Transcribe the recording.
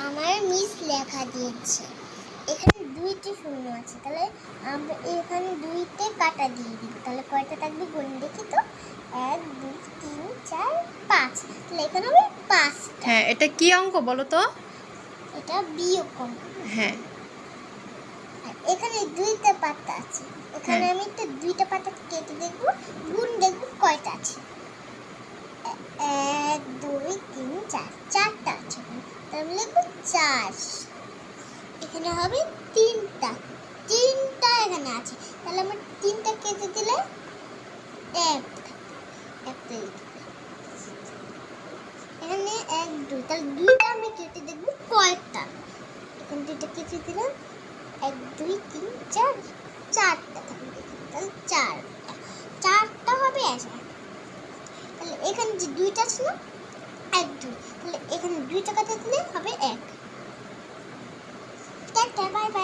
আমার মিস লেখা দিয়েছে এখানে 2টি শূন্য আছে, তাহলে আমরা এখানে 2তে কাটা দিয়ে দিব। তাহলে কয়টা থাকবে গুণ দেখি তো, 1 2 3 4 5। তাহলে এখানে হবে 5। হ্যাঁ, এটা কি অঙ্ক বলো তো? এটা বিয়োগ অঙ্ক। হ্যাঁ, এখানে 2টা পাতা আছে, এখানে আমি একটা 2টা পাতা কেটে দেখব, গুণ দেখব কয়টা আছে। 1 2 3 4, 4টা আছে। তাহলে লিখব 4। এখানে হবে 3টা, 3টা এখানে আছে। তাহলে আমরা 3টা কেটে দিলে 1 একটা এখানে 1 2, তাহলে 2টা আমি কেটে দেখব কয়টা। এখানে 2টা কেটে দিলাম, 1 2 3 4, 4টা থাকবে। তাহলে 4টা হবে আসা। তাহলে এখানে যে 2টা ছিল 1 2, তাহলে এখানে 2টা কেটে দিলে হবে 1। Tata, bye bye.